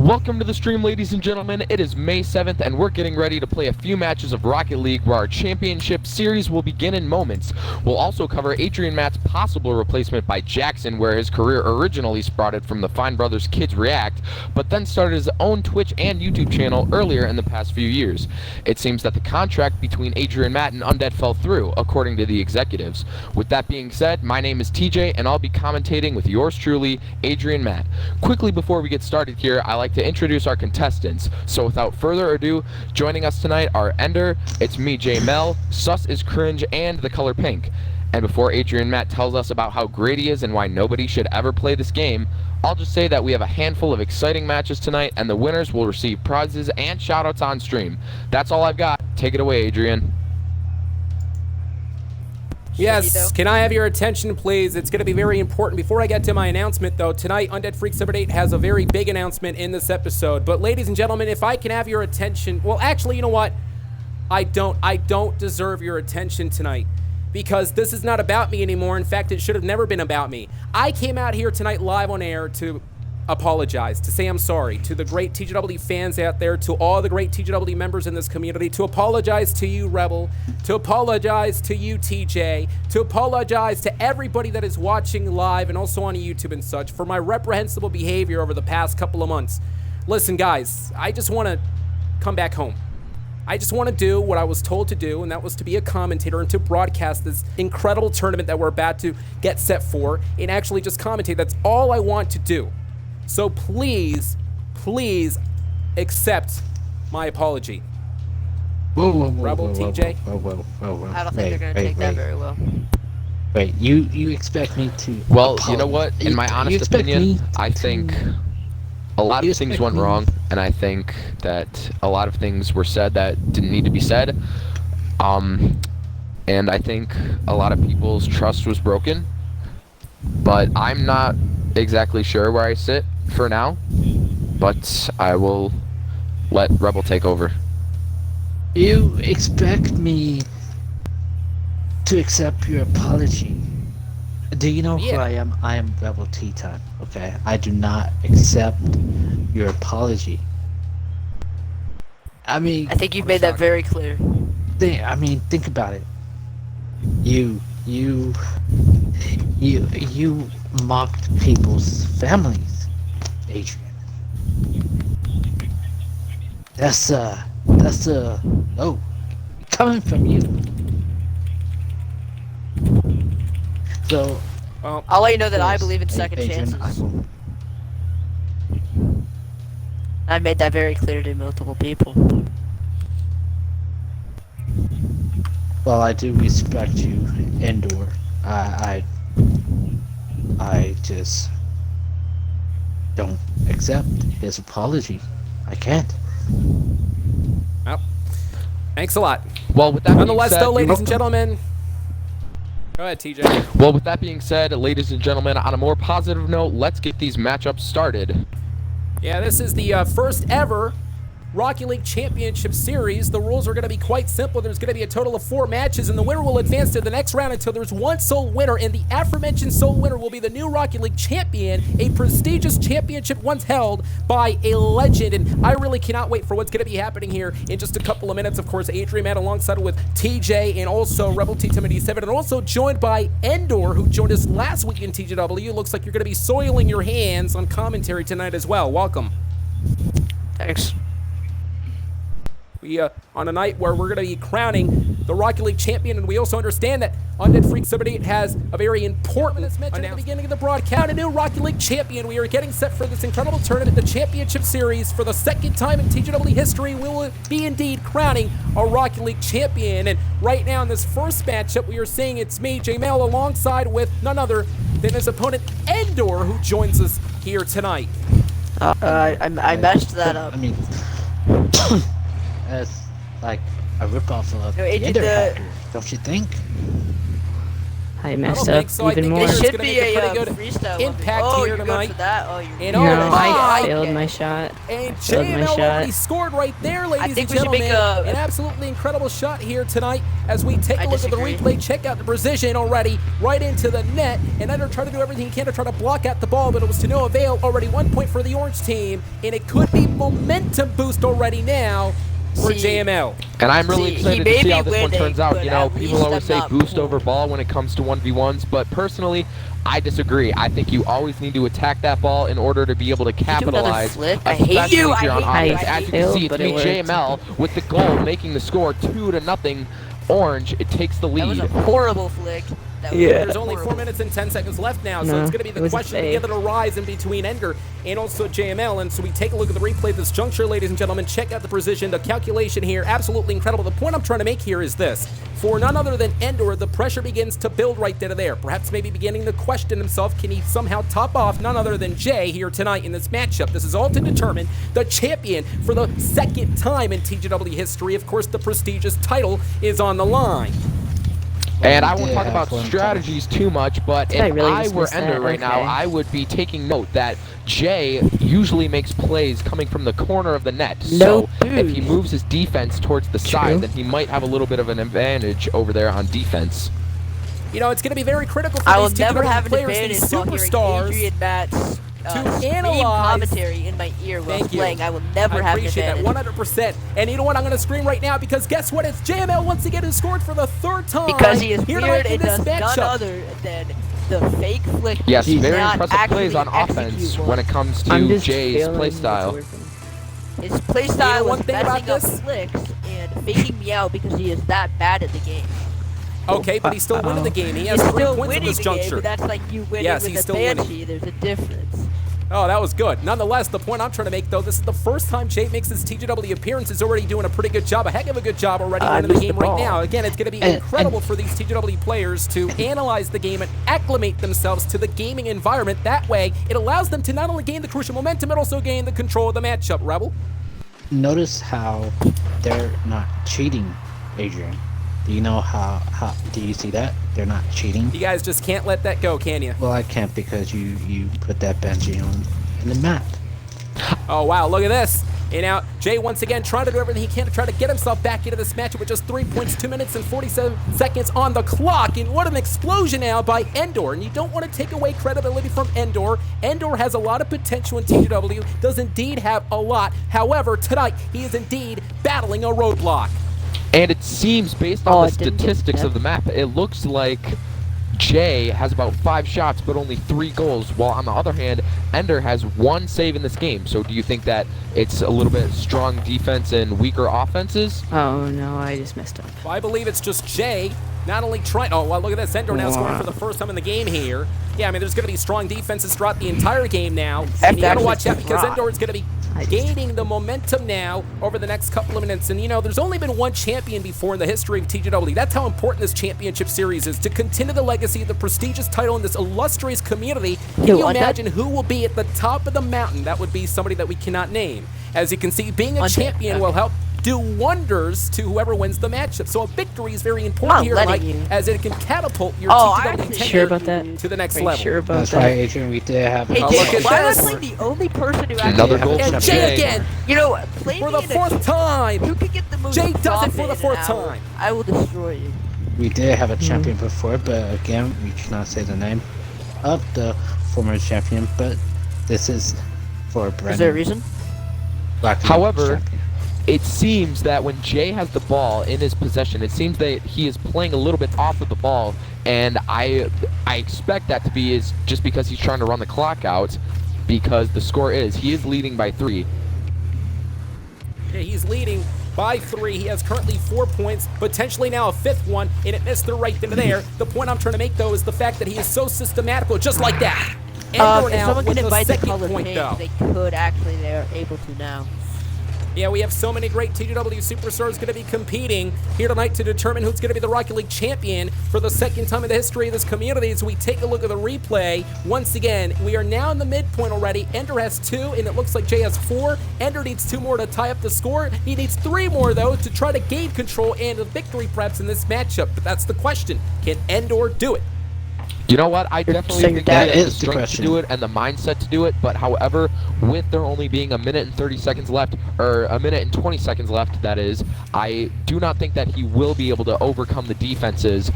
Welcome to the stream, ladies and gentlemen. It is May 7th, and we're getting ready to play a few matches of Rocket League where our championship series will begin in moments. We'll also cover Adrian Matt's possible replacement by Jackson, where his career originally sprouted from the Fine Brothers Kids React, but then started his own Twitch and YouTube channel earlier in the past few years. It seems that the contract between Adrian Matt and Undead fell through, according to the executives. With that being said, my name is TJ, and I'll be commentating with yours truly, Adrian Matt. Quickly before we get started here, I like to introduce our contestants. So without further ado, joining us tonight are enddorr, it's me, J Mel, Sus is Cringe, and the color pink. And before Adrian Matt tells us about how great he is and why nobody should ever play this game, I'll just say that we have a handful of exciting matches tonight, and the winners will receive prizes and shoutouts on stream. That's all I've got. Take it away, Adrian. Yes, can I have your attention, please? It's going to be very important. Before I get to my announcement, though, tonight, Undead Freak 78 has a very big announcement in this episode. But, ladies and gentlemen, if I can have your attention... Well, actually, you know what? I don't deserve your attention tonight. Because this is not about me anymore. In fact, it should have never been about me. I came out here tonight live on air to apologize, to say I'm sorry, to the great TGW fans out there, to all the great TGW members in this community, to apologize to you, Rebel, to apologize to you, TJ, to apologize to everybody that is watching live and also on YouTube and such for my reprehensible behavior over the past couple of months. Listen, guys, I just want to come back home. I just want to do what I was told to do, and that was to be a commentator and to broadcast this incredible tournament that we're about to get set for and actually just commentate. That's all I want to do. So please, please accept my apology. Whoa, Rebel, TJ? Whoa. I don't think they're going to take that very well. Wait, you expect me to... Well, you know what? In my honest opinion, I think a lot of things went wrong, and I think that a lot of things were said that didn't need to be said. And I think a lot of people's trust was broken, but I'm not exactly sure where I sit for now, but I will let Rebel take over. You expect me to accept your apology? Do you know who I am? I am Rebel T-Time, okay? I do not accept your apology. I mean... I think you've made that very clear. Think about it. You mocked people's families, Adrian. That's oh, coming from you. So, well, I'll let you know that I believe in second Adrian, chances. I've made that very clear to multiple people. Well, I do respect you, enddorr. I just don't accept his apology. I can't. Well, thanks a lot. Well, with that nonetheless, being said, though, ladies and gentlemen... Go ahead, TJ. Well, with that being said, ladies and gentlemen, on a more positive note, let's get these matchups started. Yeah, this is the first ever Rocket League Championship Series. The rules are going to be quite simple. There's going to be a total of 4 matches, and the winner will advance to the next round until there's one sole winner, and the aforementioned sole winner will be the new Rocket League champion, a prestigious championship once held by a legend, and I really cannot wait for what's going to be happening here in just a couple of minutes. Of course, Adrian Matt alongside with TJ and also Rebel T77, and also joined by enddorr, who joined us last week in TGW. Looks like you're going to be soiling your hands on commentary tonight as well. Welcome. Thanks. We, on a night where we're going to be crowning the Rocket League champion, and we also understand that Undead Freak 78 has a very important announcement at the beginning of the broadcast. A new Rocket League champion. We are getting set for this incredible tournament, the Championship Series. For the second time in TGW history, we will be indeed crowning a Rocket League champion. And right now in this first matchup, we are seeing it's me, J Mel, alongside with none other than his opponent, enddorr, who joins us here tonight. I messed that up. I mean... That's like a ripoff of the Adrian, enddorr hacker, don't you think? I messed I don't up think so. I even think more. Adrian's It should gonna be make a a pretty good freestyle. impact oh, here you're tonight. Good for that? Oh, you're And No, I my! failed my shot. And Failed my JML already shot. scored right there, ladies think and we should make gentlemen. a- An absolutely incredible shot here tonight as we take a I look at the disagree. replay. Check out the precision already right into the net. And Ender tried to do everything he can to try to block out the ball, but it was to no avail. Already 1 point for the orange team, and it could be momentum boost already now for See, JML. And I'm really See, excited he to may see be how this one winning, turns out. but You know, at people least always I'm say not boost poor. over ball when it comes to 1v1s, but personally, I disagree. I think you always need to attack that ball in order to be able to do another capitalize. flip? I hate especially you, if you're I on hate you, offense. I As you failed, can see, it's but me, it worked. JML, with the goal making the score 2-0. Orange, it takes the That was lead. a horrible flick. That was Yeah. There's only 4 horrible. minutes and 10 seconds left now, so No, it's going to be it the was a question fake. together to rise in between Ender and also JML. And so we take a look at the replay of this juncture, ladies and gentlemen. Check out the precision, the calculation here. Absolutely incredible. The point I'm trying to make here is this. For none other than Endor, the pressure begins to build right there. Perhaps maybe beginning to question himself, can he somehow top off none other than Jay here tonight in this matchup? This is all to determine the champion for the second time in TGW history. Of course, the prestigious title is on the line. And we I won't did talk have about one strategies too much, but Did I if really I just were miss that? Ender right now, Okay. I would be taking note that Jay usually makes plays coming from the corner of the net. No So if he boost. moves his defense towards the True. side, then he might have a little bit of an advantage over there on defense. You know, it's going to be very critical for I will these never TGW have an players, advantage these while hearing superstars. Adrian Matt's scream analyze- commentary in my ear while Thank you. playing. I will never I have an appreciate that advantage. 100%. And you know what? I'm going to scream right now because guess what? It's JML once again who scored for the third time. Because he is here weird tonight in and this does none matchup. other than the fake flick. Yes, He very cannot impressive plays on actually offense execute when one. it comes I'm to just Jay's failing play what's style. working. His play You know style one is thing about messing up this? flicks and faking me out because he is that bad at the game. Okay, but he's still winning the game. He has He's 3 still points at winning this the game, juncture. but that's like you winning Yes, with he's a still winning. banshee. There's a difference. Oh, that was good. Nonetheless, the point I'm trying to make, though, this is the first time Jay makes his TGW appearance. Is already doing a pretty good job, a heck of a good job already winning the missed game the right ball. now. Again, it's going to be And- incredible for these TGW players to analyze the game and acclimate themselves to the gaming environment. That way, it allows them to not only gain the crucial momentum, but also gain the control of the matchup, Rebel. Notice how they're not cheating, Adrian. Do you know how do you see that? They're not cheating. You guys just can't let that go, can you? Well, I can't because you put that Benji on in the map. Oh, wow, look at this. And now, Jay once again trying to do everything he can to try to get himself back into this matchup with just 3 points, 2 minutes and 47 seconds on the clock. And what an explosion now by enddorr. And you don't want to take away credibility from enddorr. enddorr has a lot of potential in TGW, does indeed have a lot. However, tonight, he is indeed battling a roadblock. And it seems, based on Oh, the it didn't get statistics that. of the map, it looks like Jay has about 5 shots but only 3 goals, while on the other hand, Ender has 1 save in this game. So do you think that it's a little bit strong defense and weaker offenses? Oh no, I just messed up. Well, I believe it's just Jay not only trying. Oh, well, look at this. enddorr now scoring for the first time in the game here. Yeah, I mean, there's going to be strong defenses throughout the entire game now. And you got to actually watch out because try. enddorr is going to be gaining the momentum now over the next couple of minutes. And, you know, there's only been one champion before in the history of TGW. That's how important this championship series is, to continue the legacy of the prestigious title in this illustrious community. Can You you want that? imagine who will be at the top of the mountain? That would be somebody that we cannot name. As you can see, being a Want that? champion will help do wonders to whoever wins the matchup. So a victory is very important not here letting tonight, you. as it can catapult your Oh, I TGW actually- tenure Sure about that? to the next Are you level. sure about That's that? right, Adrian. We did have. Hey, Oh, Jay, look at why this. am I the only person who Another actually goal And from Jay Jay. again You know, play for me the in a fourth game. time. Who can get the most Jay does it profit for the in fourth an hour? time. I will destroy you. We did have a champion before, but again, we cannot say the name of the former champion. But this is for Brennan. Is there a reason? Rocket League However, champion. it seems that when Jay has the ball in his possession, it seems that he is playing a little bit off of the ball, and I expect that to be is just because he's trying to run the clock out, because the score is he is leading by 3. Yeah, he's leading by 3. He has currently 4 points, potentially now a 5th one, and it missed the right into there. The point I'm trying to make, though, is the fact that he is so systematical, just like that. enddorr If now someone with can the invite the second color point, change, though. they could actually. They're able to now. Yeah, we have so many great TGW superstars going to be competing here tonight to determine who's going to be the Rocket League champion for the second time in the history of this community. As we take a look at the replay, once again, we are now in the midpoint already. enddorr has 2, and it looks like Jay has 4. enddorr needs 2 more to tie up the score. He needs 3 more, though, to try to gain control and a victory perhaps in this matchup. But that's the question. Can enddorr do it? You know what? I definitely so your think dad they have the is the strength to question. do it and the mindset to do it. But however, with there only being a minute and 30 seconds left, or a minute and 20 seconds left, that is, I do not think that he will be able to overcome the defenses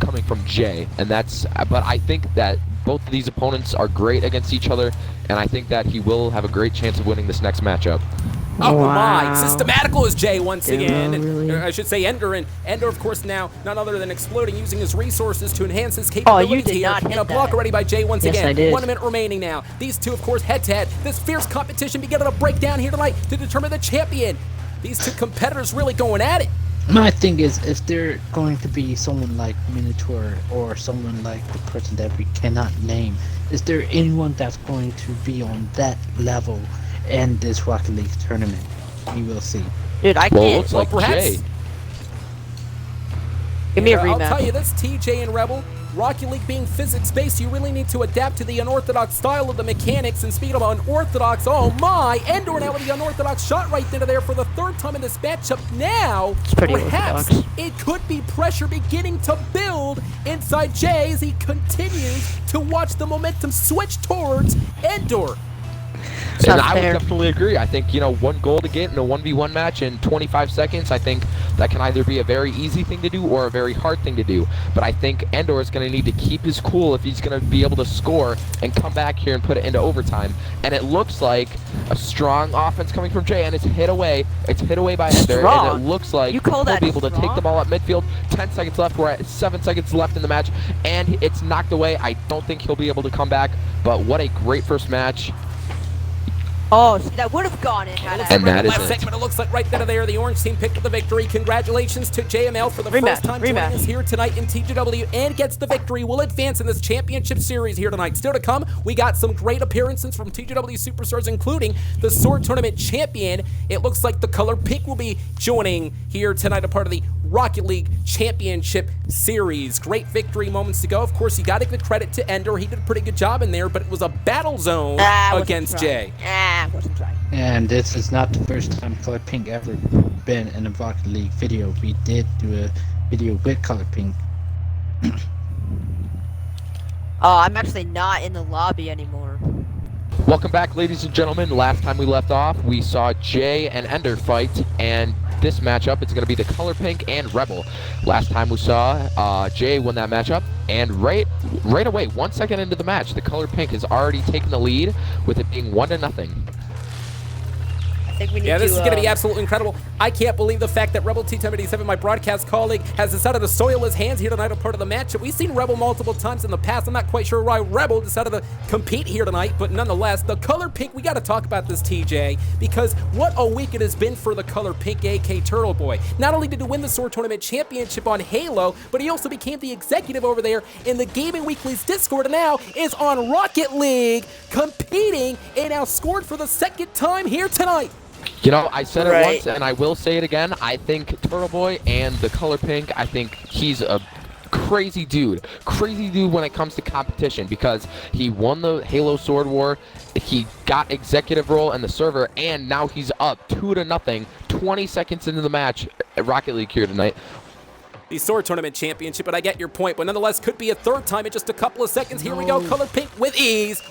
coming from Jay. And that's. But I think that both of these opponents are great against each other, and I think that he will have a great chance of winning this next matchup. Oh my! Wow. Systematical is Jay once Demo, again. And, really? I should say enddorr, and enddorr, of course, now none other than exploding, using his resources to enhance his Oh, capabilities you did here. not And hit a block that. already by Jay once Yes, again. I did. 1 minute remaining now. These two, of course, head-to-head. This fierce competition beginning to break down here tonight to determine the champion. These two competitors really going at it. My thing is, if they're going to be someone like Minotaur or someone like the person that we cannot name, is there anyone that's going to be on that level in this Rocket League tournament? We will see. Dude, I Well, it can't. looks like perhaps- Jay. Give me a I'll tell rematch. you this, TJ and Rebel. Rocket League being physics-based, you really need to adapt to the unorthodox style of the mechanics. And speaking of unorthodox, oh my! enddorr now with the unorthodox shot right into there for the third time in this matchup. Now, It's pretty perhaps orthodox. it could be pressure beginning to build inside Jay as he continues to watch the momentum switch towards enddorr. It's And not I would fair. definitely agree. I think, one goal to get in a 1v1 match in 25 seconds, I think that can either be a very easy thing to do or a very hard thing to do. But I think enddorr is going to need to keep his cool if he's going to be able to score and come back here and put it into overtime. And it looks like a strong offense coming from Jay, and it's hit away. It's hit away by enddorr, Strong? and it looks like You call he'll that be able to take strong? the ball at midfield. 10 seconds left. We're at 7 seconds left in the match, and it's knocked away. I don't think he'll be able to come back, but what a great first match. Oh, see, that would have gone in had And I. that is last it. segment, it looks like right there, the orange team picked up the victory. Congratulations to JML for the Rematch, first time joining rematch. us here tonight in TGW and gets the victory. Will advance in this championship series here tonight. Still to come, we got some great appearances from TGW superstars, including the Sword Tournament champion. It looks like the color pink will be joining here tonight, a part of the Rocket League Championship Series. Great victory moments to go. Of course, you got to give credit to enddorr. He did a pretty good job in there, but it was a battle zone against Jay. Wasn't trying. And this is not the first time Color Pink ever been in a Rocket League video. We did do a video with Color Pink. Oh, I'm actually not in the lobby anymore. Welcome back, ladies and gentlemen. Last time we left off, we saw Jay and enddorr fight, and this matchup, it's going to be the Color Pink and Rebel. Last time we saw Jay win that matchup, and right away, 1 second into the match, the Color Pink has already taken the lead with it being 1-0. I think we need Yeah, this to, is going to be absolutely incredible. I can't believe the fact that Rebel T1087, my broadcast colleague, has decided to soil his hands here tonight, a part of the matchup. We've seen Rebel multiple times in the past. I'm not quite sure why Rebel decided to compete here tonight, but nonetheless, the Color Pink, we got to talk about this, TJ, because what a week it has been for the Color Pink, AK Turtle Boy. Not only did he win the Sword Tournament Championship on Halo, but he also became the executive over there in the Gaming Weekly's Discord, and now is on Rocket League, competing, and now scored for the second time here tonight. I said it Right. once, and I will say it again. I think Turtle Boy and the Color Pink, I think he's a crazy dude when it comes to competition, because he won the Halo Sword War, he got executive role in the server, and now he's up 2-0, 20 seconds into the match at Rocket League here tonight. The Sword Tournament Championship, but I get your point. But nonetheless, could be a third time in just a couple of seconds. Here we go, Color Pink with ease,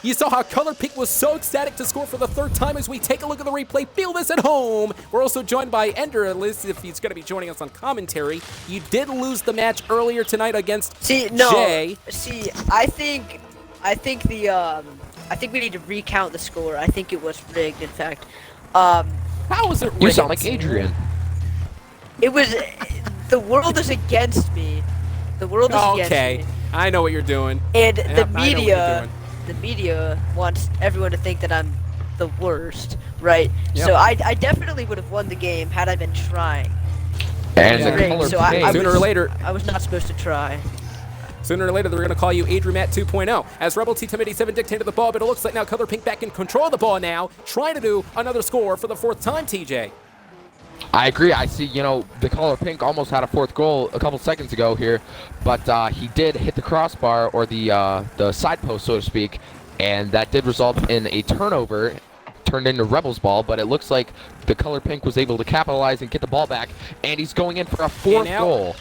You saw how Color Pink was so ecstatic to score for the third time as we take a look at the replay. Feel this at home. We're also joined by enddorr, at least if he's going to be joining us on commentary. You did lose the match earlier tonight against Jay. See, I think we need to recount the score. I think it was rigged, in fact. How was it rigged? You sound like Adrian. It was. The world is against me. The world is against Okay, me. I know what you're doing. And Yep, the I know what you're media, doing. the media wants everyone to think that I'm the worst, right? Yep. So I definitely would have won the game had I been trying. And Yeah. the Rigged, Color so I Pink. Sooner or was- later, I was not supposed to try. Sooner or later, they're going to call you Adrian 2.0. As Rebel T1087 dictated the ball, but it looks like now Color Pink back in control of the ball now, trying to do another score for the fourth time, TJ. I agree. I see, the Color Pink almost had a fourth goal a couple seconds ago here, but he did hit the crossbar, or the side post, so to speak, and that did result in a turnover, turned into Rebel's ball, but it looks like the Color Pink was able to capitalize and get the ball back, and he's going in for a fourth now- goal.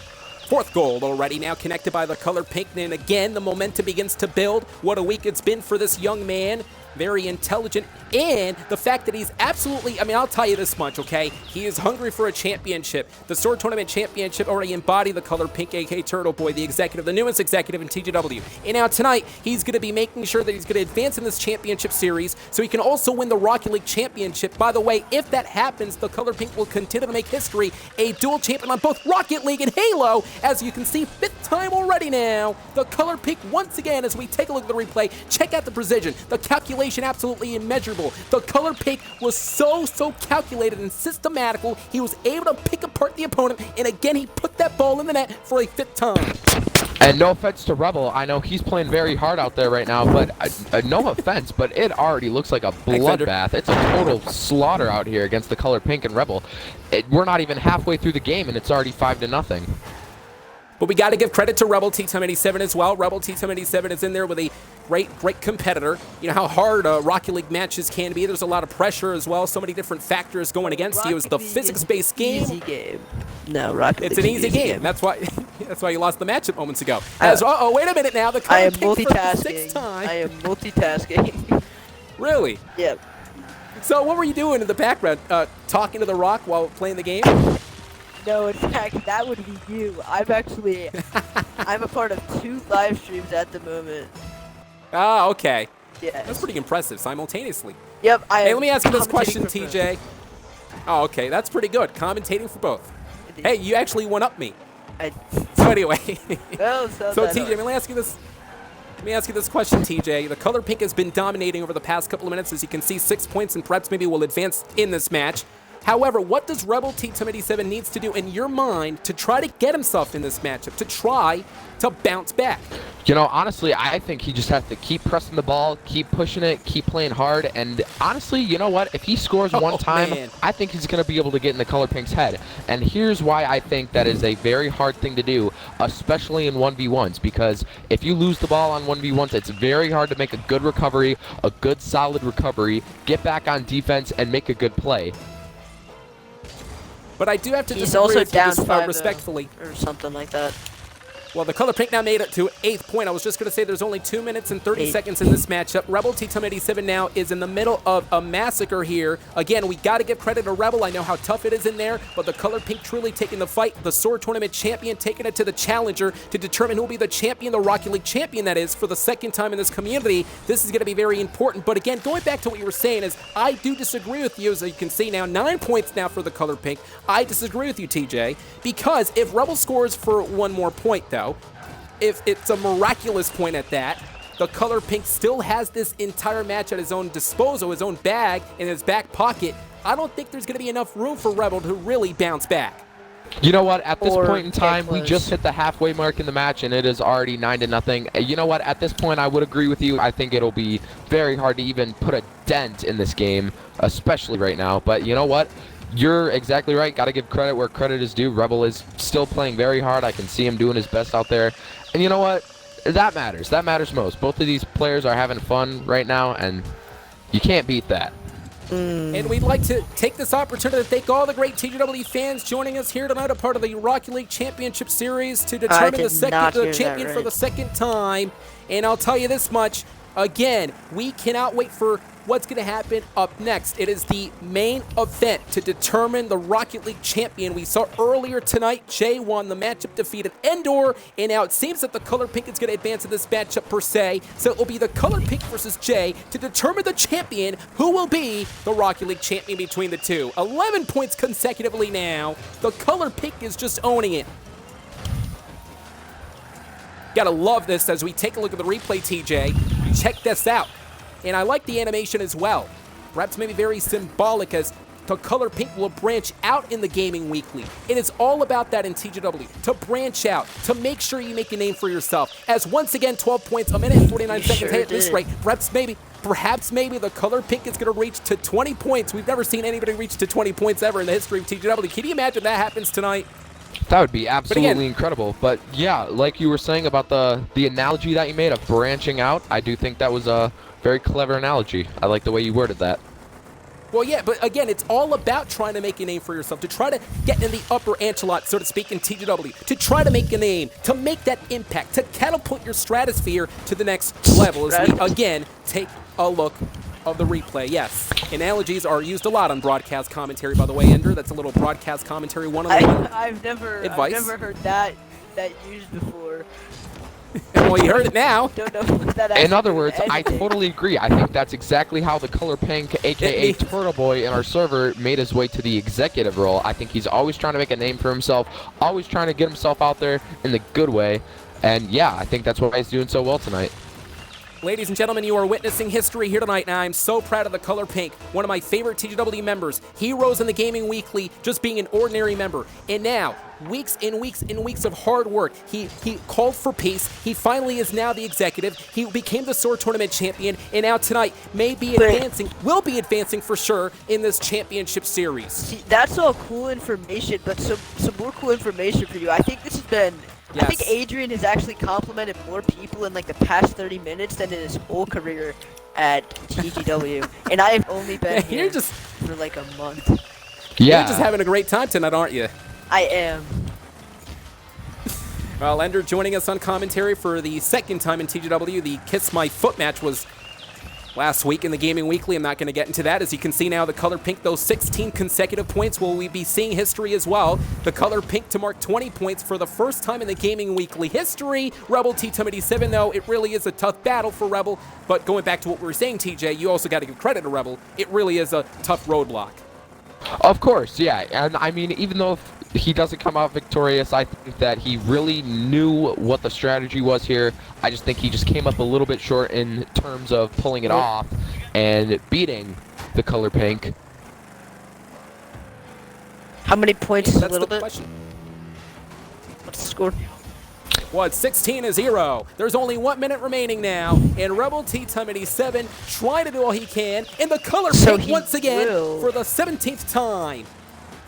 Fourth goal already now connected by the color pink, and again the momentum begins to build. What a week it's been for this young man. Very intelligent, and the fact that he's absolutely, I mean, I'll tell you this much, okay? He is hungry for a championship. The Sword Tournament Championship already embodied the color pink, aka Turtle Boy, the executive, the newest executive in TGW. And now tonight, he's going to be making sure that he's going to advance in this championship series so he can also win the Rocket League Championship. By the way, if that happens, the color pink will continue to make history, a dual champion on both Rocket League and Halo. As you can see, 5th time already now. The color pink once again, as we take a look at the replay, check out the precision, the calculation, absolutely immeasurable. The color pink was so calculated and systematical. He was able to pick apart the opponent, and again, he put that ball in the net for a 5th time. And no offense to Rebel, I know he's playing very hard out there right now, but no offense, but it already looks like a bloodbath. It's a total slaughter out here against the color pink and Rebel. We're not even halfway through the game, and it's already 5-0. But we got to give credit to Rebel T-Time 87 as well. Rebel T-Time 87 is in there with a great competitor. You know how hard Rocket League matches can be. There's a lot of pressure as well. So many different factors going against you. It's the physics-based game. Easy game. No, Rocket League. It's an easy game. That's why you lost the matchup moments ago. Oh, wait a minute now. The I am color pink for the multitasking. 6th time. I am multitasking. Really? Yep. So what were you doing in the background? Talking to the Rock while playing the game? No, in fact, that would be you. I'm a part of 2 live streams at the moment. Ah, okay. Yes. That's pretty impressive simultaneously. Yep, Hey, let me ask you this question, commentating for TJ. Oh, okay, that's pretty good. Commentating for both. both. Hey, you actually one up me. I, So anyway, well, so TJ, let me ask you this question, TJ. The color pink has been dominating over the past couple of minutes. As you can see, 6 points, and perhaps maybe will advance in this match. However, what does Rebel T-Time 87 needs to do in your mind to try to get himself in this matchup, to try to bounce back? You know, honestly, I think he just has to keep pressing the ball, keep pushing it, keep playing hard, and honestly, you know what? If he scores one time, man. I think he's going to be able to get in the color pink's head. And here's why I think that is a very hard thing to do, especially in 1v1s, because if you lose the ball on 1v1s, it's very hard to make a good recovery, a good solid recovery, get back on defense, and make a good play. But I do have to he's disagree also with you down this, 5 respectfully. or something like that. Well, the color pink now made it to 8th point. I was just going to say there's only 2 minutes and 30 seconds in this matchup. Rebel T-Time 87 now is in the middle of a massacre here. Again, we got to give credit to Rebel. I know how tough it is in there, but the color pink truly taking the fight. The Sword Tournament champion taking it to the challenger to determine who will be the champion, the Rocket League champion, that is, for the 2nd time in this community. This is going to be very important. But again, going back to what you were saying is I do disagree with you. As you can see now, 9 points now for the color pink. I disagree with you, TJ, because if Rebel scores for 1 more point, though, if it's a miraculous point at that, the color pink still has this entire match at his own disposal, his own bag, in his back pocket. I don't think there's going to be enough room for Rebel to really bounce back. You know what? At this Or point in time, get we close. just hit the halfway mark in the match, and it is already 9-0. You know what? At this point, I would agree with you. I think it'll be very hard to even put a dent in this game, especially right now. But you know what? You're exactly right. Got to give credit where credit is due. Rebel is still playing very hard. I can see him doing his best out there. And you know what? That matters. That matters most. Both of these players are having fun right now, and you can't beat that. And we'd like to take this opportunity to thank all the great TGW fans joining us here tonight, a part of the Rocket League Championship Series, to determine did the not hear champion that for right. the 2nd time. And I'll tell you this much, again, we cannot wait for what's going to happen up next. It is the main event to determine the Rocket League champion. We saw earlier tonight, Jay won the matchup, defeated enddorr, and now it seems that the color pink is going to advance in this matchup per se. So it will be the color pink versus Jay to determine the champion, who will be the Rocket League champion between the two. 11 points consecutively now. The color pink is just owning it. Gotta love this as we take a look at the replay, TJ. Check this out. And I like the animation as well. Perhaps maybe very symbolic, as the color pink will branch out in the gaming weekly. It is all about that in TGW, to branch out, to make sure you make a name for yourself. As once again, 12 points, a minute and 49 seconds. Sure Hey, at this did. rate, perhaps maybe the color pink is going to reach to 20 points. We've never seen anybody reach to 20 points ever in the history of TGW. Can you imagine that happens tonight? That would be absolutely again, incredible. But yeah, like you were saying about the analogy that you made of branching out, I do think that was a very clever analogy. I like the way you worded that. Well, yeah, but again, it's all about trying to make a name for yourself, to try to get in the upper echelon, so to speak, in TGW, to try to make a name, to make that impact, to catapult your stratosphere to the next level. As we, again, take a look of the replay. Yes, analogies are used a lot on broadcast commentary, by the way, enddorr. That's a little broadcast commentary one-on-one I've never heard that used before. Well, you heard it now. Don't know what that In other words, actually I meant. totally agree. I think that's exactly how the Color Pink, aka Turtle Boy, in our server made his way to the executive role. I think he's always trying to make a name for himself, always trying to get himself out there in the good way. And yeah, I think that's why he's doing so well tonight. Ladies and gentlemen, you are witnessing history here tonight, and I'm so proud of the Color Pink, one of my favorite TGW members. He rose in the Gaming Weekly just being an ordinary member. And now, weeks and weeks and weeks of hard work, he called for peace. He finally is now the executive. He became the Sword Tournament champion, and now tonight will be advancing for sure in this championship series. See, that's all cool information, but some more cool information for you. I think this has been... Yes. I think Adrian has actually complimented more people in like the past 30 minutes than in his whole career at TGW. And I have only been here for like a month. Yeah. You're just having a great time tonight, aren't you? I am. Well, enddorr joining us on commentary for the second time in TGW. The Kiss My Foot match was last week in the Gaming Weekly. I'm not going to get into that. As you can see now, the Color Pink, those 16 consecutive points. Will we be seeing history as well? The Color Pink to mark 20 points for the first time in the Gaming Weekly history. Rebel T-77, though, it really is a tough battle for Rebel. But going back to what we were saying, TJ, you also got to give credit to Rebel. It really is a tough roadblock. Of course, yeah. And I mean, even though he doesn't come out victorious, I think that he really knew what the strategy was here. I just think he just came up a little bit short in terms of pulling it off and beating the Color Pink. How many points is a That's little the bit? question. What's the score? Well, it's 16-0. There's only 1 minute remaining now, and Rebel T-77 trying to do all he can, and the Color Pink once again for the 17th time.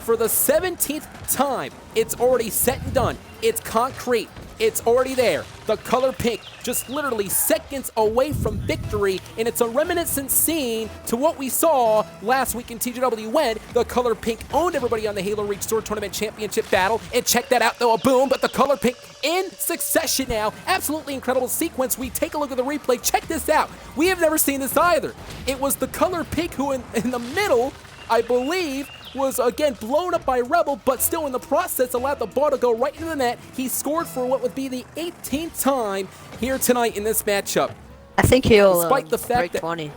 For the 17th time, it's already set and done. It's concrete. It's already there. The Color Pink just literally seconds away from victory, and it's a reminiscent scene to what we saw last week in TGW when the Color Pink owned everybody on the Halo Reach Sword Tournament Championship battle. And check that out, though, a boom, but the Color Pink in succession now. Absolutely incredible sequence. We take a look at the replay. Check this out. We have never seen this either. It was the Color Pink who in the middle, I believe, was again blown up by Rebel, but still in the process allowed the ball to go right into the net. He scored for what would be the 18th time here tonight in this matchup. I think he'll Despite the fact break that 20.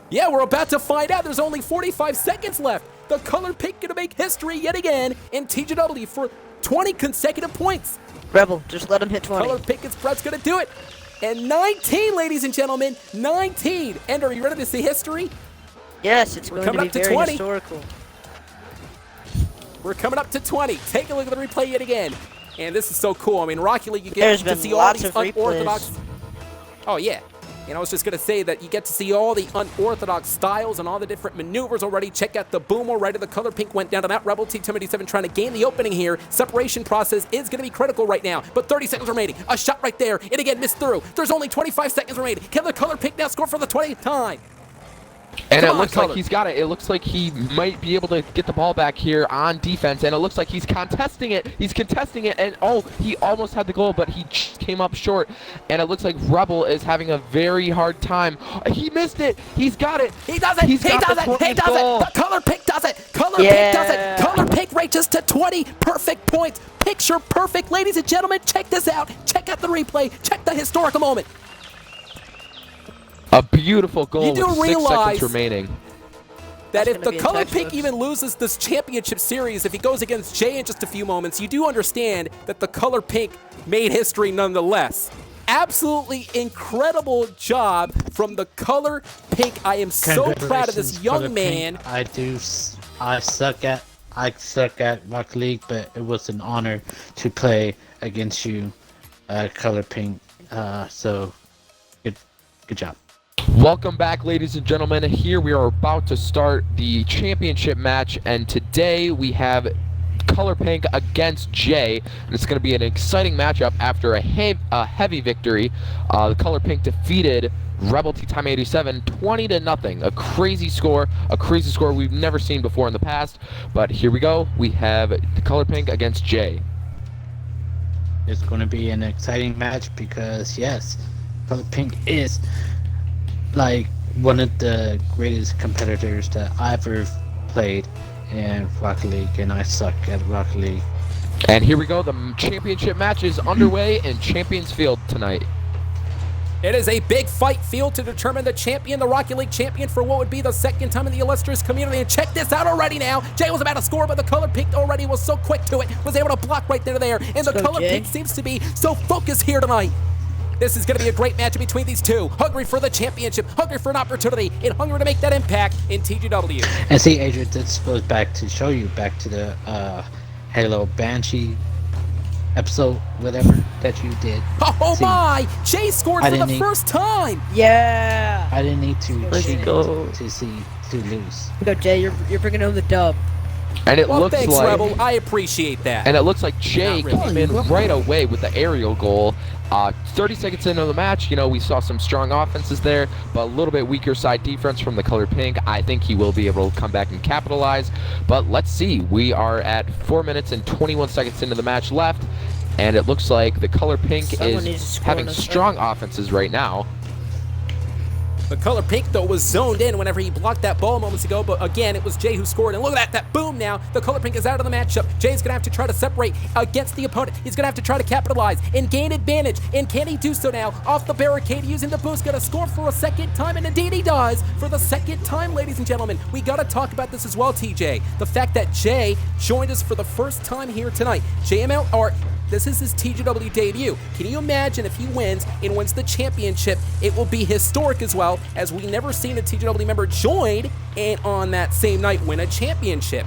Yeah, we're about to find out. There's only 45 seconds left. The Color Pink gonna make history yet again in TGW for 20 consecutive points. Rebel, just let him hit 20. Color Pink and Spread's gonna do it. And 19, ladies and gentlemen, 19. enddorr, are you ready to see history? Yes, it's going to coming be up to very 20. historical. We're coming up to 20. Take a look at the replay yet again. And this is so cool. I mean, Rocket League, you get to see all these unorthodox... Oh, yeah. And I was just going to say that you get to see all the unorthodox styles and all the different maneuvers already. Check out the boom already. The Color Pink went down to that. Rebel T-77 trying to gain the opening here. Separation process is going to be critical right now. But 30 seconds remaining. A shot right there. And again, missed through. There's only 25 seconds remaining. Can the Color Pink now score for the 20th time? And it looks like he's got it. It looks like he might be able to get the ball back here on defense. And it looks like he's contesting it. He's contesting it. And, oh, he almost had the goal, but he just came up short. And it looks like Rebel is having a very hard time. He missed it. He's got it. He does it. He does it. He does it. The Color Pink does it. Color Pink does it. Color Pink reaches to 20 perfect points. Picture perfect. Ladies and gentlemen, check this out. Check out the replay. Check the historical moment. A beautiful goal You do with 6 realize seconds remaining. That if the Color Pink even loses this championship series, if he goes against Jay in just a few moments, you do understand that the Color Pink made history nonetheless. Absolutely incredible job from the Color Pink. I am so proud of this young man. I suck at Rocket League, but it was an honor to play against you, Color Pink. So good job. Welcome back, ladies and gentlemen. Here we are about to start the championship match, and today we have Color Pink against Jay, and it's going to be an exciting matchup after a heavy victory. The Color Pink defeated Rebel Tea Time 87, 20-0. A crazy score we've never seen before in the past. But here we go. We have the Color Pink against Jay. It's going to be an exciting match because, yes, Color Pink is like one of the greatest competitors that I've ever played in Rocket League, and I suck at Rocket League. And here we go. The championship match is underway in Champions Field tonight. It is a big fight field to determine the champion, the Rocket League champion, for what would be the second time in the illustrious community. And check this out already now. Jay was about to score, but the Color Pink already was so quick to it, was able to block right there. And the Color Pink seems to be so focused here tonight. This is going to be a great match between these two. Hungry for the championship, hungry for an opportunity, and hungry to make that impact in TGW. And see, Adrian, this goes back to show you back to the Halo Banshee episode, whatever that you did. Oh see, my! Jay scored for the first time! Yeah! I didn't need to cheat go. to lose. Go, Jay, you're bringing home the dub. And it looks thanks, like Rebel. I appreciate that. And it looks like Jay came in right away with the aerial goal. 30 seconds into the match, you know, we saw some strong offenses there, but a little bit weaker side defense from the Color Pink. I think he will be able to come back and capitalize. But let's see. We are at 4 minutes and 21 seconds into the match left, and it looks like the Color Pink is having strong offenses right now. The Color Pink, though, was zoned in whenever he blocked that ball moments ago, but again, it was Jay who scored, and look at that boom now. The Color Pink is out of the matchup. Jay's going to have to try to separate against the opponent. He's going to have to try to capitalize and gain advantage, and can he do so now? Off the barricade, using the boost, going to score for a second time, and indeed he does. For the second time, ladies and gentlemen, we got to talk about this as well, TJ. The fact that Jay joined us for the first time here tonight. JML, this is his TGW debut. Can you imagine if he wins and wins the championship? It will be historic as well, as we never seen a TGW member join and on that same night win a championship.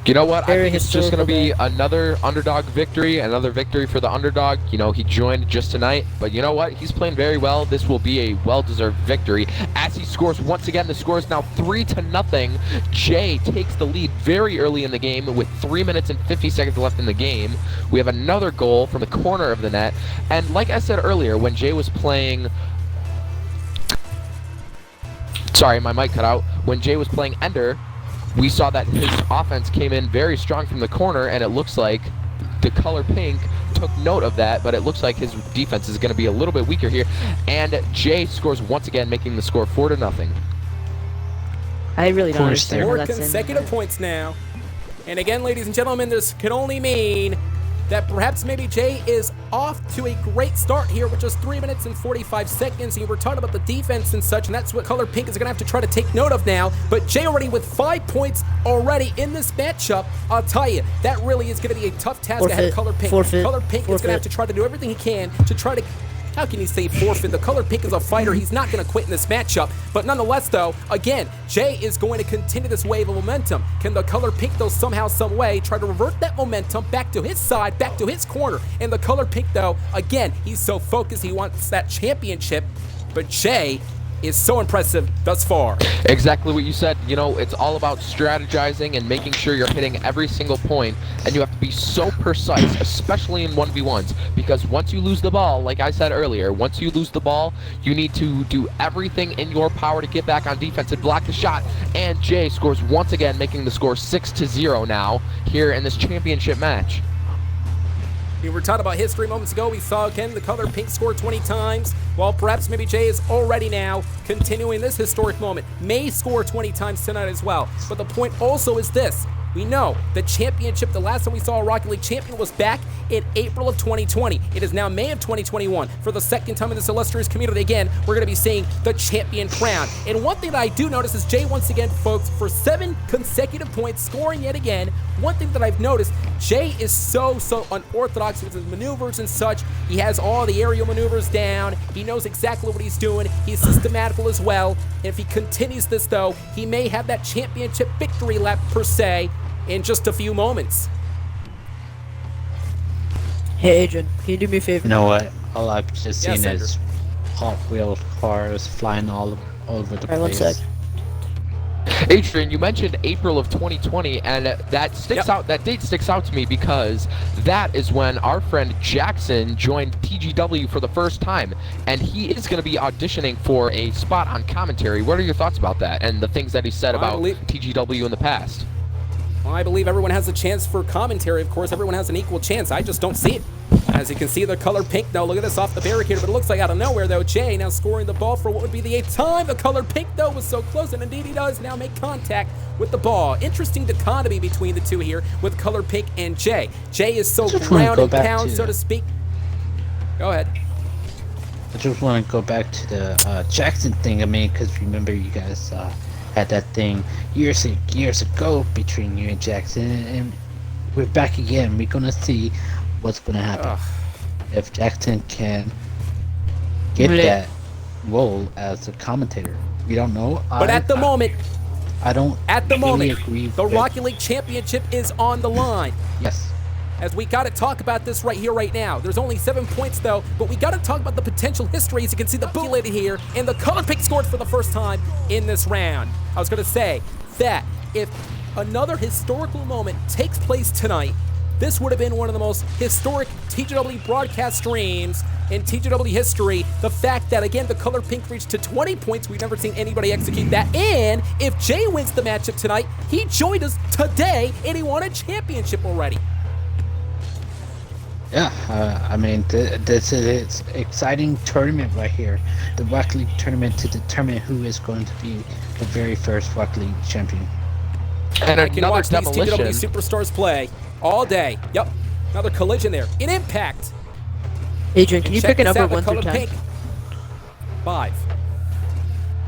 You know what? I think it's just going to be another underdog victory, another victory for the underdog. You know, he joined just tonight, but you know what? He's playing very well. This will be a well-deserved victory as he scores once again. The score is now 3-0. Jay takes the lead very early in the game with 3 minutes and 50 seconds left in the game. We have another goal from the corner of the net, and like I said earlier, when Jay was playing... Sorry, my mic cut out. When Jay was playing Ender, we saw that his offense came in very strong from the corner, and it looks like the Color Pink took note of that, but it looks like his defense is going to be a little bit weaker here. And Jay scores once again, making the score 4-0. I really don't understand. 4 consecutive points now. And again, ladies and gentlemen, this can only mean that perhaps maybe Jay is off to a great start here with just 3 minutes and 45 seconds. And we're talking about the defense and such, and that's what Color Pink is going to have to try to take note of now. But Jay already with 5 points already in this matchup. I'll tell you, that really is going to be a tough task ahead of Color Pink. Color Pink is going to have to try to do everything he can to try to... How can he say forfeit? The Color Pink is a fighter. He's not going to quit in this matchup. But nonetheless, though, again, Jay is going to continue this wave of momentum. Can the Color Pink, though, somehow, some way, try to revert that momentum back to his side, back to his corner? And the Color Pink, though, again, he's so focused. He wants that championship. But Jay is so impressive thus far. Exactly what you said. You know, it's all about strategizing and making sure you're hitting every single point, and you have to be so precise, especially in 1v1s, because once you lose the ball, like I said earlier, once you lose the ball, you need to do everything in your power to get back on defense and block the shot. And Jay scores once again, making the score 6-0 now here in this championship match. We were talking about history moments ago. We saw again the Color Pink score 20 times. Well, perhaps maybe Jay is already now continuing this historic moment. May score 20 times tonight as well. But the point also is this. We know the championship, the last time we saw a Rocket League champion was back in April of 2020. It is now May of 2021. For the second time in this illustrious community, again, we're going to be seeing the champion crown. And one thing that I do notice is Jay, once again, folks, for 7 consecutive points, scoring yet again. One thing that I've noticed, Jay is so unorthodox with his maneuvers and such. He has all the aerial maneuvers down. He knows exactly what he's doing. He's systematical as well. And if he continues this, though, he may have that championship victory lap, per se, in just a few moments. Hey, Adrian, can you do me a favor? You know what? All I've just seen Yes, is Hot Wheel cars flying all over the place. 1 sec. Adrian, you mentioned April of 2020, and that sticks out. That date sticks out to me because that is when our friend Jackson joined TGW for the first time, and he is going to be auditioning for a spot on commentary. What are your thoughts about that and the things that he said about TGW in the past? Well, I believe everyone has a chance for commentary. Of course, everyone has an equal chance. I just don't see it. As you can see, the color pink, though, look at this off the barricade, but it looks like out of nowhere, though, Jay now scoring the ball for what would be the 8th time. The color pink, though, was so close, and indeed he does now make contact with the ball. Interesting dichotomy between the two here with color pink and Jay. Jay is so ground and pound, so to speak. Go ahead. I just want to go back to the Jackson thing. I mean, because remember you guys had that thing years ago between you and Jackson, and we're back again. We're gonna see what's gonna happen if Jackson can get that role as a commentator. We don't know. But at the moment, I don't. At the really moment, agree the Rocket League Championship is on the line. Yes. As we got to talk about this right here, right now. There's only 7 points, though, but we got to talk about the potential history. As you can see, the bootlet here, and the color pink scored for the first time in this round. I was going to say that if another historical moment takes place tonight, this would have been one of the most historic TGW broadcast streams in TGW history. The fact that, again, the color pink reached to 20 points. We've never seen anybody execute that. And if Jay wins the matchup tonight, he joined us today, and he won a championship already. Yeah, I mean, this is an exciting tournament right here. The Rocket League tournament to determine who is going to be the very first Rocket League champion. And I can watch these TGW superstars play all day. Yep, another collision there. An impact. Adrian, can you pick a number 1 through 10? Pink. 5.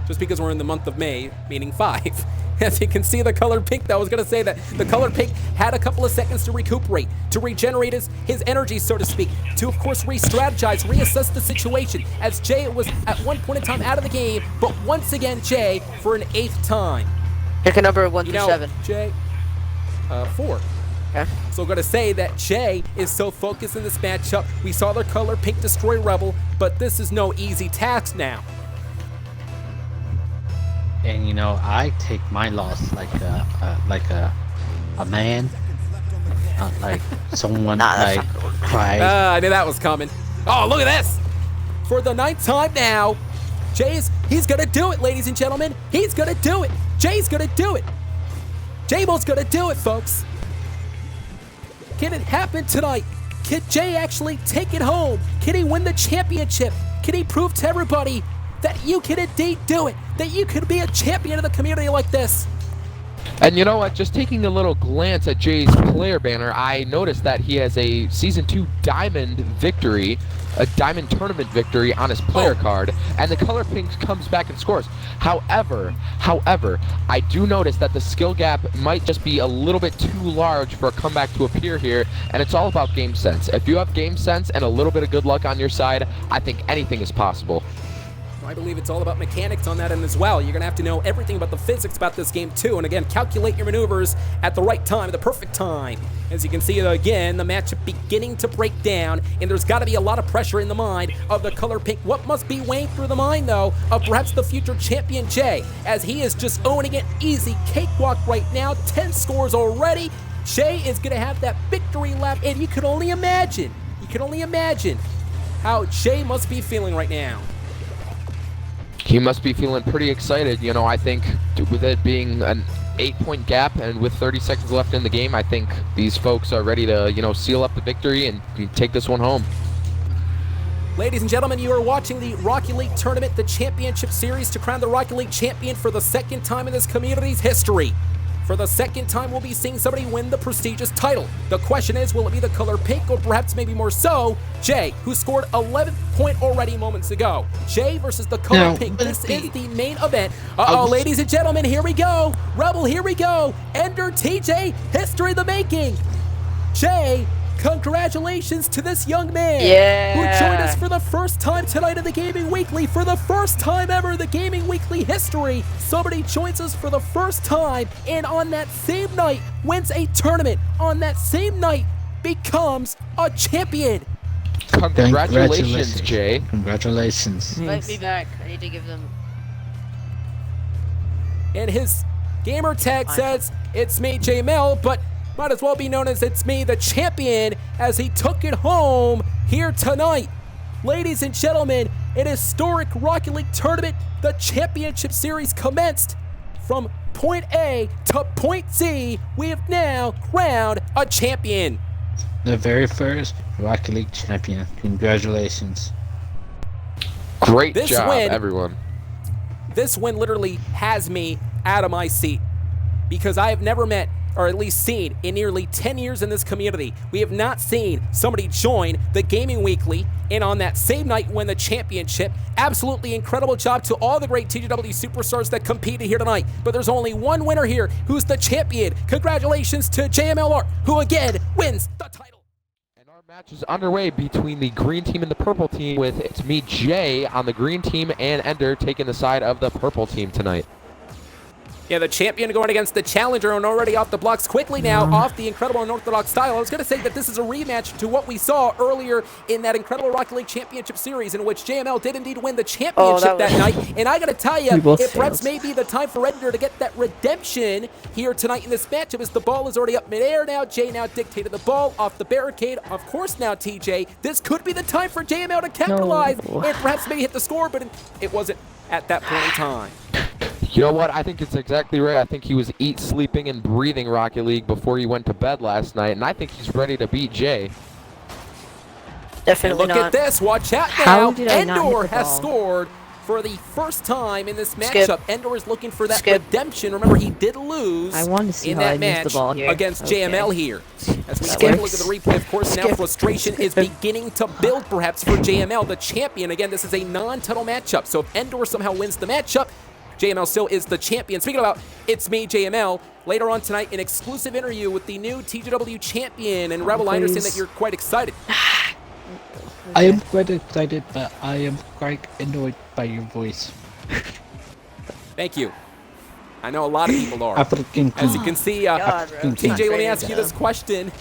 Just because we're in the month of May, meaning 5. As you can see, the color pink, though, I was going to say that the color pink had a couple of seconds to recuperate, to regenerate his energy, so to speak, to, of course, re-strategize, reassess the situation, as Jay was at one point in time out of the game, but once again, Jay, for an 8th time. Pick a number 1 through 7. Jay, 4. Okay. So I'm going to say that Jay is so focused in this matchup. We saw the color pink destroy Rebel, but this is no easy task now. And you know, I take my loss like a man, not like someone like cries. I knew that was coming. Oh, look at this! For the 9th time now, he's gonna do it, ladies and gentlemen. He's gonna do it. Jay's gonna do it. J-Bo's gonna do it, folks. Can it happen tonight? Can Jay actually take it home? Can he win the championship? Can he prove to everybody that you can indeed do it, that you can be a champion of the community like this? And you know what, just taking a little glance at Jay's player banner, I noticed that he has a Season 2 Diamond victory, a Diamond Tournament victory on his player card, and the color pink comes back and scores. However, I do notice that the skill gap might just be a little bit too large for a comeback to appear here, and it's all about game sense. If you have game sense and a little bit of good luck on your side, I think anything is possible. I believe it's all about mechanics on that end as well. You're going to have to know everything about the physics about this game too. And again, calculate your maneuvers at the right time, the perfect time. As you can see, again, the matchup beginning to break down. And there's got to be a lot of pressure in the mind of the color pink. What must be weighing through the mind, though, of perhaps the future champion Jay, as he is just owning it easy cakewalk right now. 10 scores already. Jay is going to have that victory lap. And you can only imagine how Jay must be feeling right now. He must be feeling pretty excited. You know, I think with it being an 8-point gap and with 30 seconds left in the game, I think these folks are ready to, you know, seal up the victory and take this one home. Ladies and gentlemen, you are watching the Rocket League Tournament, the championship series to crown the Rocket League champion for the 2nd time in this community's history. For the 2nd time, we'll be seeing somebody win the prestigious title. The question is, will it be the color pink or perhaps maybe more so, Jay, who scored 11th point already moments ago? Jay versus the color pink. This is the main event. Ladies and gentlemen, here we go. Rebel, here we go. enddorr TJ, history of the making. Jay, congratulations to this young man who joined us for the first time tonight in the Gaming Weekly. For the first time ever in the Gaming Weekly history, somebody joins us for the first time and on that same night wins a tournament. On that same night becomes a champion. Congratulations, Jay. Congratulations. Invite me back. I need to give them. And his Gamer tag says, it's me, JML, but might as well be known as it's me, the champion, as he took it home here tonight. Ladies and gentlemen, an historic Rocket League tournament. The championship series commenced. From point A to point Z, we have now crowned a champion. The very first Rocket League champion. Congratulations. Great job, everyone. This win literally has me out of my seat because I have never met, or at least seen, in nearly 10 years in this community, we have not seen somebody join the Gaming Weekly and on that same night win the championship. Absolutely incredible job to all the great TGW superstars that competed here tonight. But there's only one winner here who's the champion. Congratulations to JMLR, who again wins the title. Match is underway between the green team and the purple team, with it's me, Jay, on the green team, and enddorr taking the side of the purple team tonight. Yeah, the champion going against the challenger and already off the blocks quickly now, off the incredible unorthodox style. I was going to say that this is a rematch to what we saw earlier in that incredible Rocket League Championship Series, in which JML did indeed win the championship that night. And I got to tell you, it perhaps may be the time for enddorr to get that redemption here tonight in this matchup, as the ball is already up midair now. Jay now dictated the ball off the barricade. Of course now, TJ, this could be the time for JML to capitalize and perhaps maybe hit the score, but it wasn't at that point in time. You know what? I think it's exactly right. I think he was sleeping, and breathing Rocket League before he went to bed last night, and I think he's ready to beat Jay. Definitely and look at this. Watch out now. enddorr has scored for the first time in this matchup. enddorr is looking for that redemption. Remember, he did lose in that match against JML here. As we take a look at the replay, of course, now frustration is beginning to build perhaps for JML, the champion. Again, this is a non-title matchup, so if enddorr somehow wins the matchup, JML still is the champion. Speaking about It's Me, JML, later on tonight, an exclusive interview with the new TGW champion. And Rebel, I understand that you're quite excited. I am quite excited, but I am quite annoyed by your voice. Thank you. I know a lot of people are. As you can see, TJ, let me ask you this question.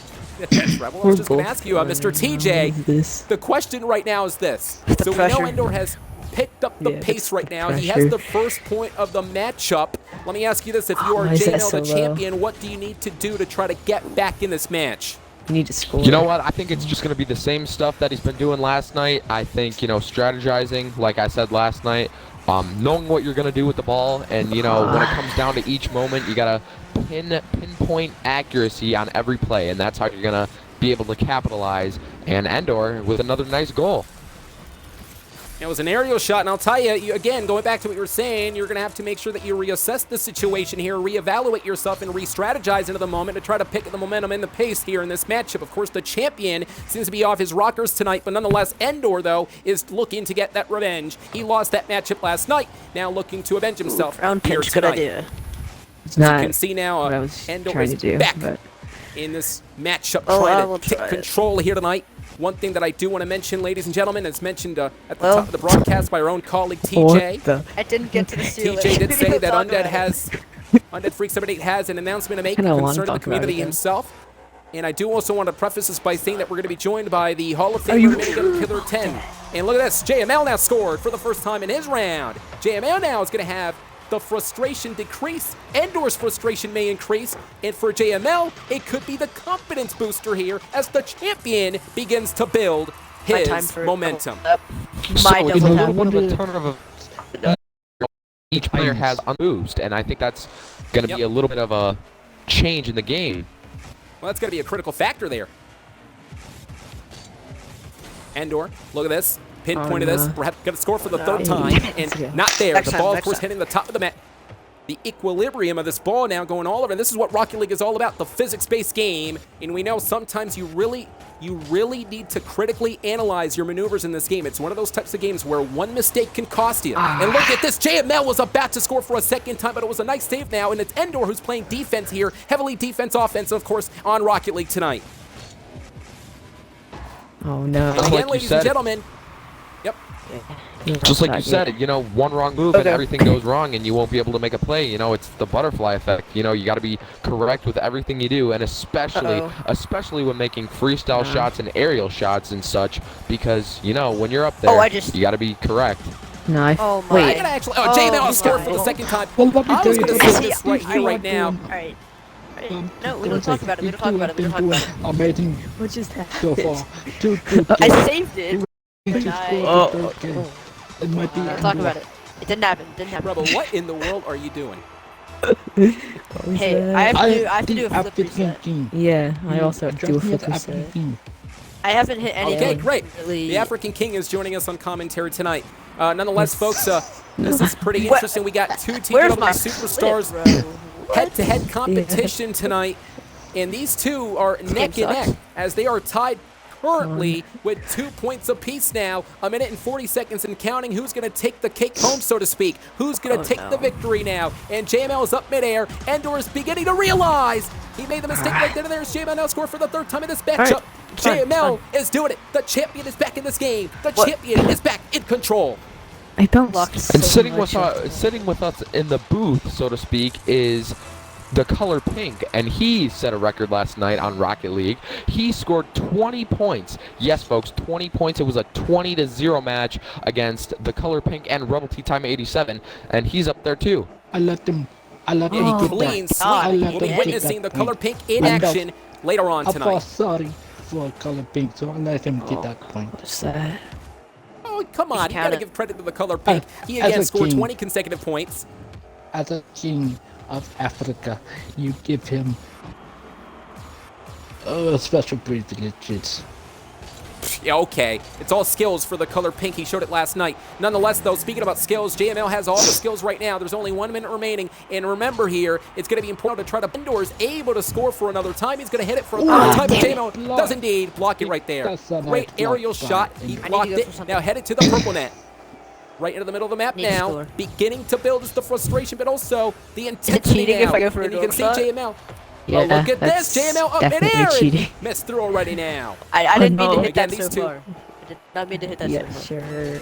Rebel, I was just going to ask you, Mr. TJ, the question right now is this. So we know enddorr has picked up the pace right now. He has the first point of the matchup. Let me ask you this. If you are JML the champion, what do you need to do to try to get back in this match? You need to score. You know what? I think it's just going to be the same stuff that he's been doing last night. I think, strategizing, like I said last night, knowing what you're going to do with the ball, and, when it comes down to each moment, you got to pinpoint accuracy on every play, and that's how you're going to be able to capitalize. And enddorr with another nice goal. It was an aerial shot, and I'll tell you, again, going back to what you were saying, you're going to have to make sure that you reassess the situation here, reevaluate yourself, and re-strategize into the moment to try to pick up the momentum and the pace here in this matchup. Of course, the champion seems to be off his rockers tonight, but nonetheless, enddorr, though, is looking to get that revenge. He lost that matchup last night, now looking to avenge himself here tonight. Good idea. It's not you can see now, enddorr is back in this matchup, trying to take control here tonight. One thing that I do want to mention, ladies and gentlemen, is mentioned at the top of the broadcast by our own colleague TJ. I didn't get to the ceiling. TJ did say that Undead Freak 78 has an announcement to make concerning the community himself. And I do also want to preface this by saying that we're going to be joined by the Hall of Famer Minigun Killer 10. And look at this, JML now scored for the first time in his round. JML now is going to have the frustration decrease. enddorr's frustration may increase, and for JML, it could be the confidence booster here as the champion begins to build his momentum. Each player has a boost, and I think that's going to be a little bit of a change in the game. Well, that's going to be a critical factor there. enddorr, look at this. Pinpoint of this, perhaps going to score for the third time, and not there. The ball, of course, hitting the top of the mat. The equilibrium of this ball now going all over. And this is what Rocket League is all about, the physics-based game. And we know sometimes you really need to critically analyze your maneuvers in this game. It's one of those types of games where one mistake can cost you. And look at this. JML was about to score for a second time, but it was a nice save now. And it's enddorr who's playing defense here, heavily defense-offense, of course, on Rocket League tonight. Oh, no. And again, ladies and gentlemen, just like you said, one wrong move and everything goes wrong, and you won't be able to make a play. It's the butterfly effect. You got to be correct with everything you do, and especially when making freestyle shots and aerial shots and such, because when you're up there, you got to be correct. No, I. Oh my. I Wait. gotta actually. Oh, J-Man Oh scored for my. the second time. Well, let me I tell was you gonna something. say this right here, right now. Alright. No, we don't talk about it. We don't talk about it. We don't talk about it. Amazing What just so happened? far. Two I saved it. to Nice. score the third game. It might be Don't talk about it. It didn't happen. Didn't happen. Rebel, what in the world are you doing? Hey, I have to do a flip reset. King. Yeah, I also Drop do a me flip the African reset. King. I haven't hit anything. Okay, great. Really. The African King is joining us on commentary tonight. Nonetheless, folks, this is pretty interesting. We got two Where's TW my superstars flip, bro? head-to-head competition tonight, and these two are neck and sucks. neck as they are tied currently with 2 points apiece now. A minute and 40 seconds and counting. Who's going to take the cake home, so to speak? Who's going to take the victory now? And JML is up midair. enddorr is beginning to realize he made the mistake right then and there. JML now scored for the third time in this matchup. JML is doing it. The champion is back in this game. The champion is back in control. I bounced And so sitting much. with us in the booth, so to speak, is the color pink, and he set a record last night on Rocket League. He scored 20 points. Yes, folks, 20 points. It was a 20-0 match against the color pink and Rebel Tea Time 87, and he's up there too. I let him. I let him. Yeah, he get clean that. sweep. I let We'll be him witnessing the get that color point. pink in And action later on I tonight. felt sorry for color pink, so I let him get that point. What's that? Oh, come on. You got to counted. give credit to the color pink. He As again a scored king. 20 consecutive points. As a king of Africa, you give him special privileges. Yeah, okay. It's all skills for the color pink. He showed it last night. Nonetheless, though, speaking about skills, JML has all the skills right now. There's only 1 minute remaining. And remember here, it's going to be important to try to... enddorr is able to score for another time. He's going to hit it for a third time. JML does indeed block it right there. That's a nice Great aerial block shot. by He enddorr. blocked I need to go it. for something. Now headed to the purple net. Right into the middle of the map Need to now. score. Beginning to build is the frustration, but also the intensity cheating now. if I go for a And you can see goal shot? JML. Yeah, Oh, look at this. that's JML up definitely midair. cheating. Missed through already now. I didn't mean to no. hit that Again, so these two- far. I did not mean to hit that Yeah, so far. sure.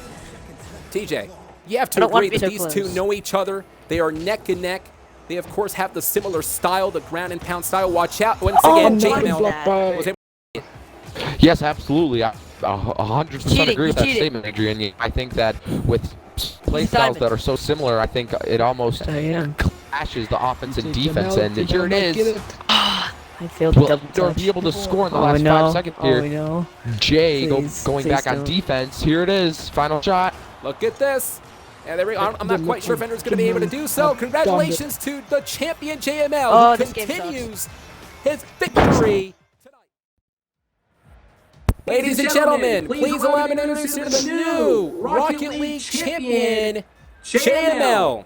TJ, you have I to don't wanna agree be that so these two close. know each other. They are neck and neck. They, of course, have the similar style, the ground and pound style. Watch out. Once again, no, JML blocked by was able. Yes, absolutely. I 100% Cheating, agree with he's that cheating. statement, Adrian. I think that with play styles that are so similar, I think it almost Yeah. clashes the offense and Did defense. Jamal- And did here it Jamal get is. I failed the Will double enddorr touch. be able to score in the Oh last no. 5 seconds here? Oh no. Jay Please, going please back on don't. defense. Here it is. Final shot. Look at this. And there we go. I'm not quite sure if enddorr's going to be able to do so. Jamal Congratulations to the champion JML, Oh, who this game continues his victory tonight. Ladies and gentlemen, please allow me to introduce you to the new Rocket League champion, JML.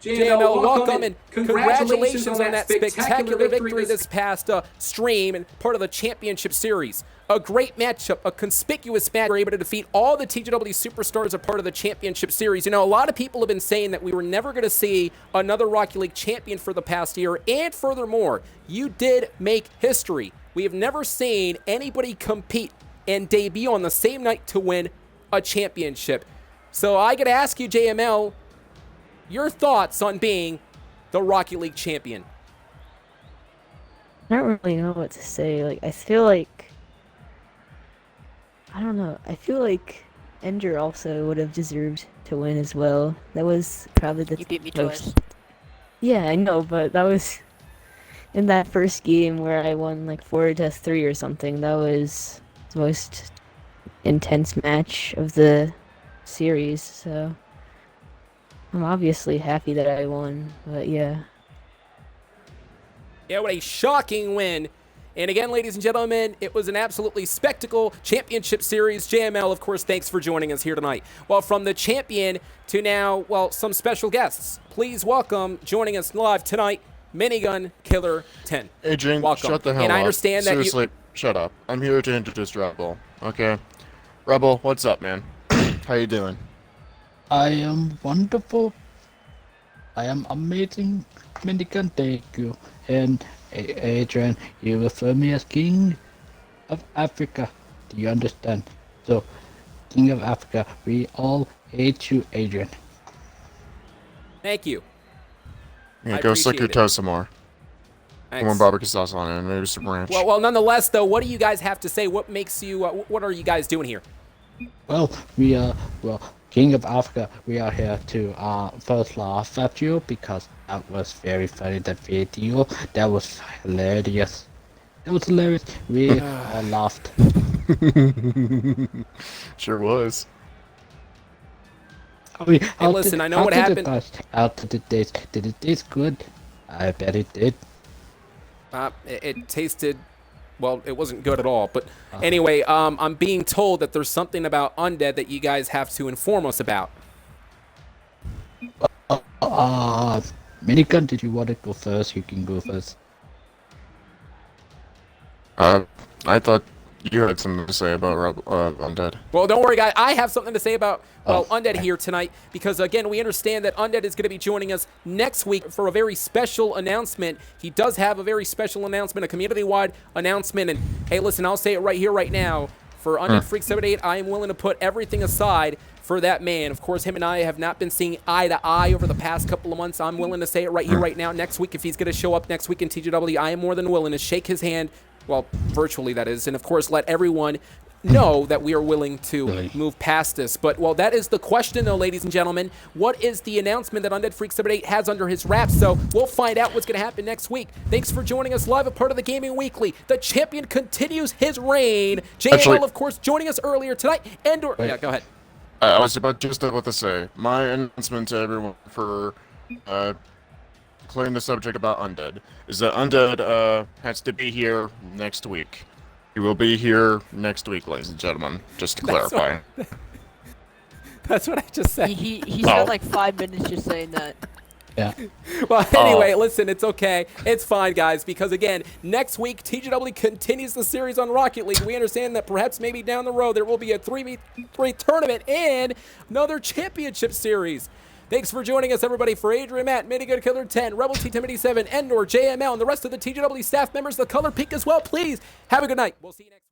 JML, welcome and congratulations on that spectacular victory this past stream and part of the championship series. A great matchup, a conspicuous match. We were able to defeat all the TGW superstars a part of the championship series. You know, a lot of people have been saying that we were never going to see another Rocket League champion for the past year, and furthermore, you did make history. We have never seen anybody compete and debut on the same night to win a championship. So I got to ask you, JML, your thoughts on being the Rocket League champion? I don't really know what to say. Like, I feel like... I don't know. I feel like enddorr also would have deserved to win as well. That was probably the You beat me most... twice. Yeah, I know, but that was... In that first game where I won like 4-3 or something, that was the most intense match of the series, so... I'm obviously happy that I won, but yeah. Yeah, what a shocking win. And again, ladies and gentlemen, it was an absolutely spectacle championship series. JML, of course, thanks for joining us here tonight. Well, from the champion to now, well, some special guests. Please welcome, joining us live tonight, Minigun Killer 10. Adrian, Welcome. shut the hell up. And I understand that Seriously, shut up. I'm here to introduce Rebel, okay? Rebel, what's up, man? How you doing? I am wonderful. I am amazing. Minigun, thank you. And Adrian, you refer me as King of Africa. Do you understand? So, King of Africa, we all hate you, Adrian. Thank you. Yeah, I go suck your appreciate it. toes some more. Thanks. Come on, barbecue sauce on it, and maybe some ranch. Well, nonetheless, though, what do you guys have to say? What makes you, what are you guys doing here? Well, we are, well, King of Africa, we are here to first laugh at you because that was very funny, that video. That was hilarious. It was hilarious. We all laughed. Sure was. Hey, listen, I know what happened. How did it taste? Did it taste good? I bet it did. It tasted, well, it wasn't good at all. But anyway, I'm being told that there's something about Undead that you guys have to inform us about. Minigun, did you want to go first? You can go first. I thought you had something to say about Undead. Well, don't worry, guys. I have something to say about, Undead here tonight because, again, we understand that Undead is going to be joining us next week for a very special announcement. He does have a very special announcement, a community-wide announcement. And, hey, listen, I'll say it right here, right now. For Undead Freak 78, I am willing to put everything aside for that man. Of course, him and I have not been seeing eye to eye over the past couple of months. I'm willing to say it right here, right now. Next week, if he's going to show up next week in TGW, I am more than willing to shake his hand. Well, virtually, that is. And, of course, let everyone know that we are willing to move past this. But, well, that is the question, though, ladies and gentlemen. What is the announcement that Undead Freak 78 has under his wrap? So we'll find out what's going to happen next week. Thanks for joining us live, a part of the Gaming Weekly. The champion continues his reign. JML, of course, joining us earlier tonight. enddorr. Yeah, go ahead. I was just about to say, my announcement to everyone for clearing the subject about Undead is that Undead has to be here next week. He will be here next week, ladies and gentlemen, just to clarify. That's what I just said. He spent like 5 minutes just saying that. Yeah. Well, anyway, listen, it's okay. It's fine, guys, because, again, next week, TGW continues the series on Rocket League. We understand that perhaps maybe down the road there will be a 3v3 tournament and another championship series. Thanks for joining us, everybody. For Adrian, Matt, Minigun Killer 10, Rebel T-1087, enddorr, JML, and the rest of the TGW staff members, the color pink as well, please have a good night. We'll see you next week.